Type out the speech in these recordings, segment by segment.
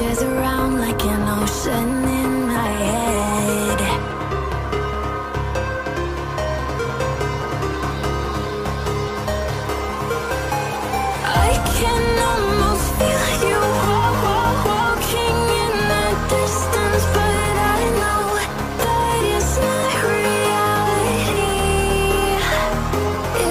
Images around like an ocean in my head. I can almost feel you walking in the distance, but I know that it's not reality.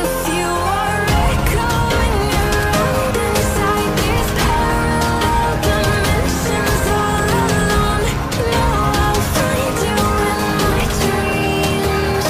If you are echoing around inside these parallel dimensions all alone, know I'll find you in my dreams.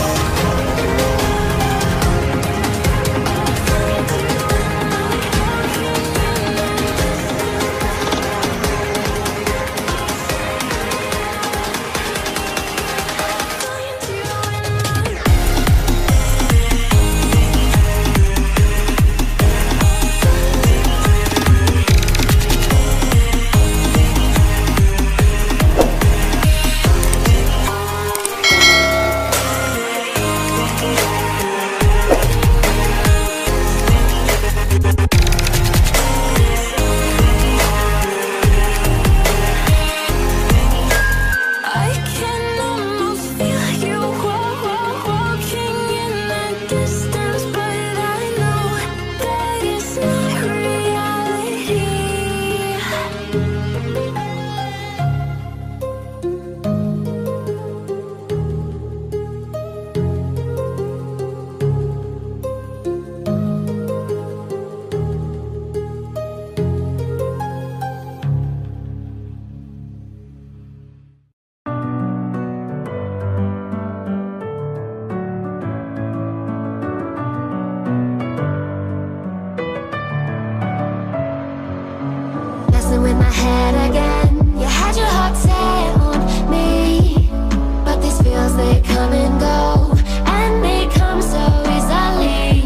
I can almost feel you walking in the distance, but I know that it's not reality. Messing with my head again. You had your heart set on me, but these feels, they come and go, and they come so easily.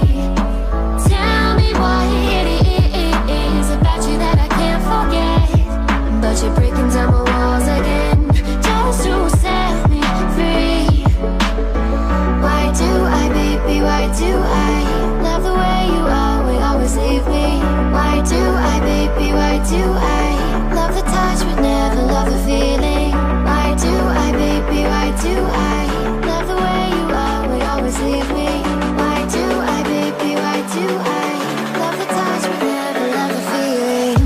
Tell me what it is about you that I can't forget, but you're breaking down my walls again just to set me free. Why do I, baby, why do I love the way you always leave me? Why do I, baby, why do I love the touch but never love the feeling? Why do I, baby, why do I love the way you always leave me? Why do I, baby, why do I love the touch but never love the feeling?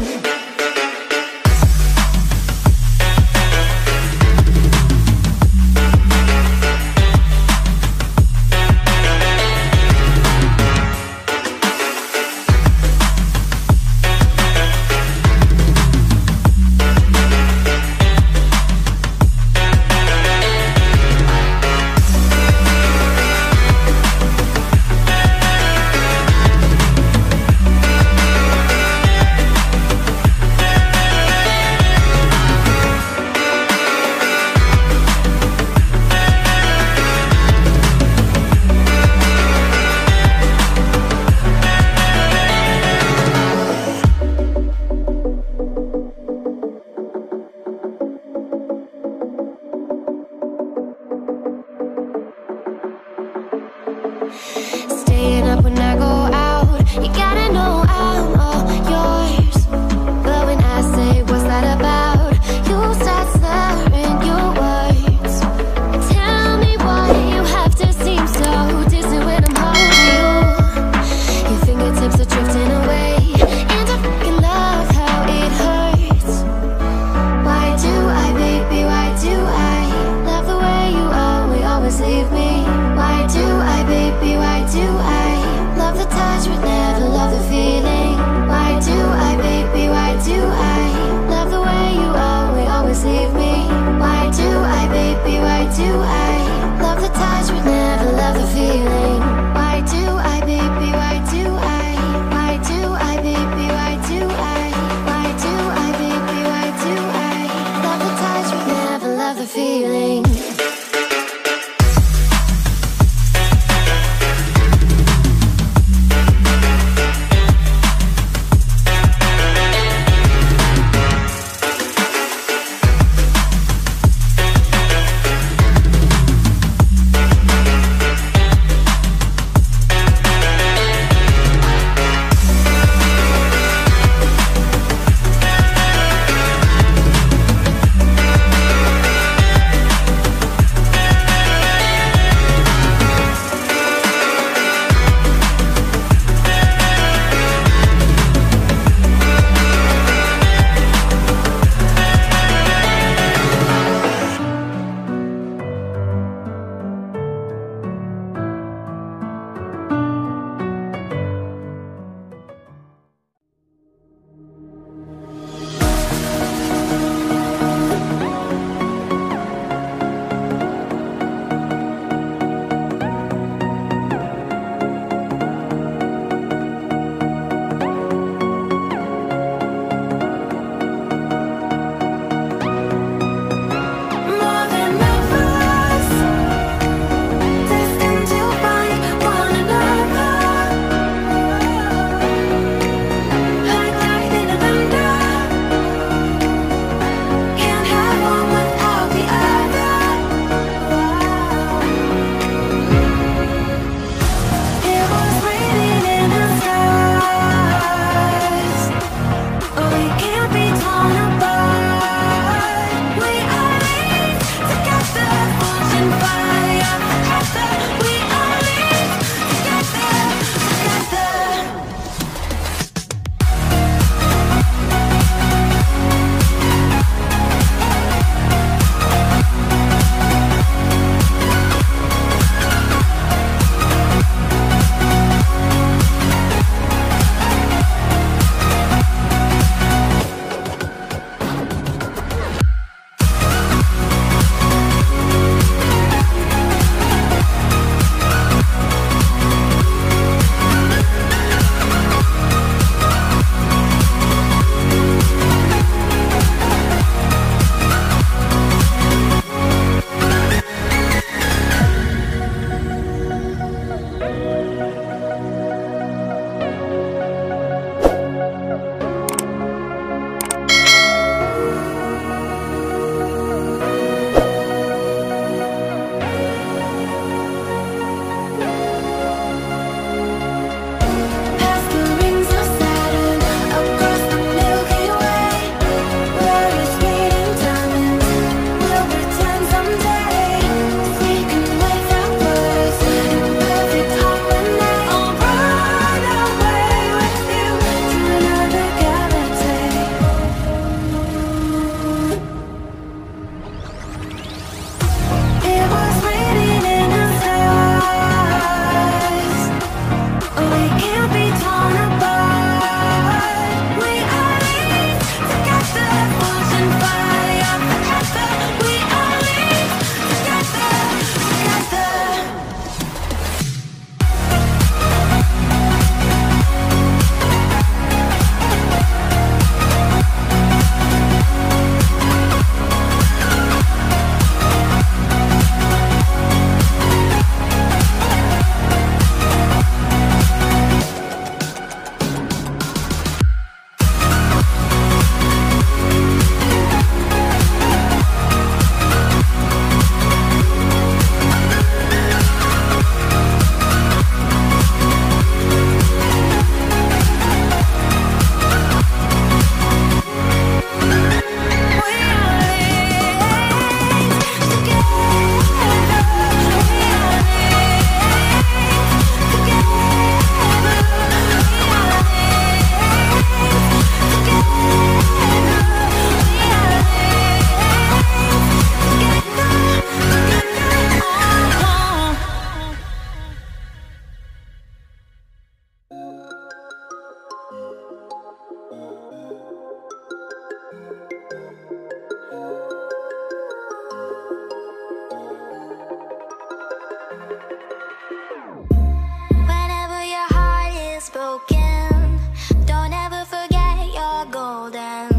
unspoken. Don't ever forget you're golden.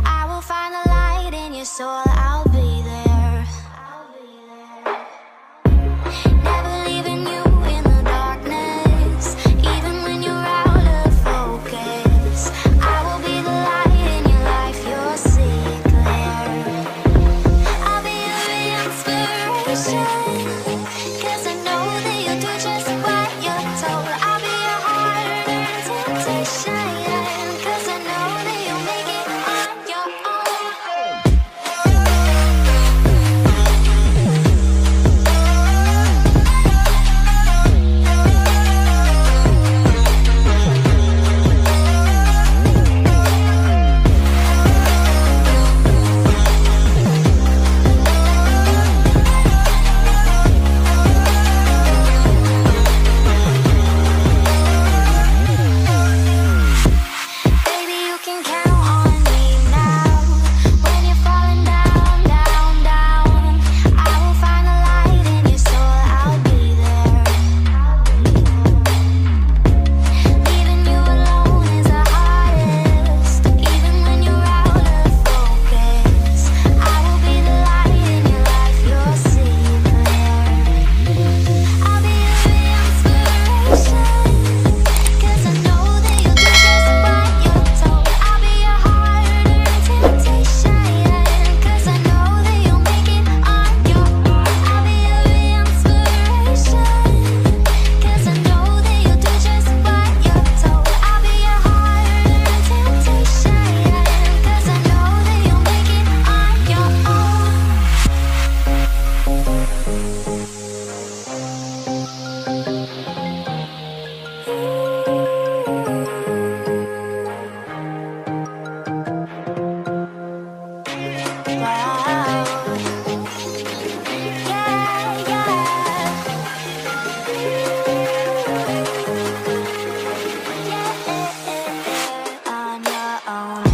I will find the light in your soul. I'll be there. Never leaving you in the darkness, even when you're out of focus. I will be the light in your life. You'll see it clear. I'll be your inspiration, 'cause I know that you'll do just what you're told. I'll be your heart and temptation, 'cause I know that you'll make it on your own. Baby, you can count on me now. When you're falling down, down, down, I will find the light in your soul. I'll be there. Leaving you alone is the hardest, even when you're out of focus. I will be the light in your life. You'll see it clear. I'll be your inspiration, 'cause I know that you'll do just what you're told. I'll be your heart and temptation, 'cause I know that you'll make it on your own. I'll be your inspiration, 'cause I know that you'll do just what you're told. I'll be your heart and temptation, 'cause I know that you'll make it on your own. Wow. Yeah, yeah. On your own.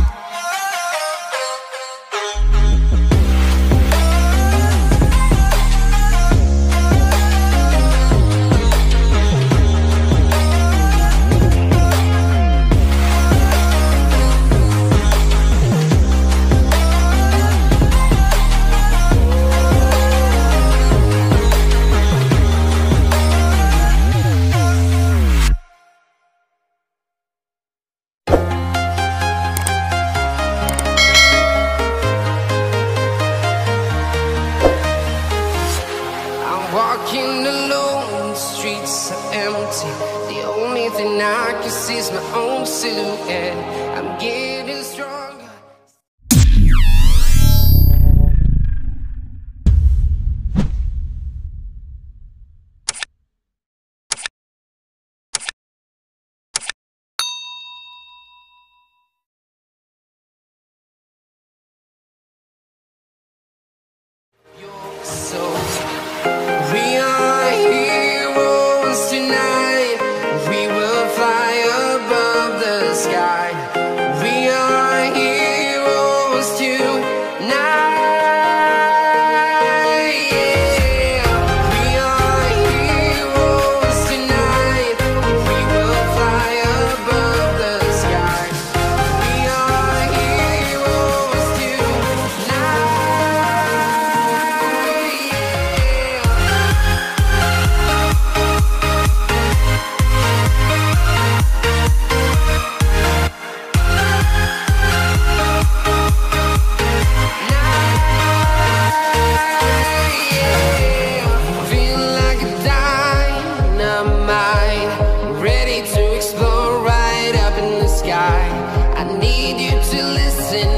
I'm walking alone, the streets are empty. The only thing I can see is my own silhouette. I'm getting stronger. So we are heroes tonight. We will fly above the sky. We are heroes tonight. Yeah. We are heroes tonight. We will fly above the sky. We are heroes tonight. Feeling like a dynamite, ready to explode right up in the sky. I need you to listen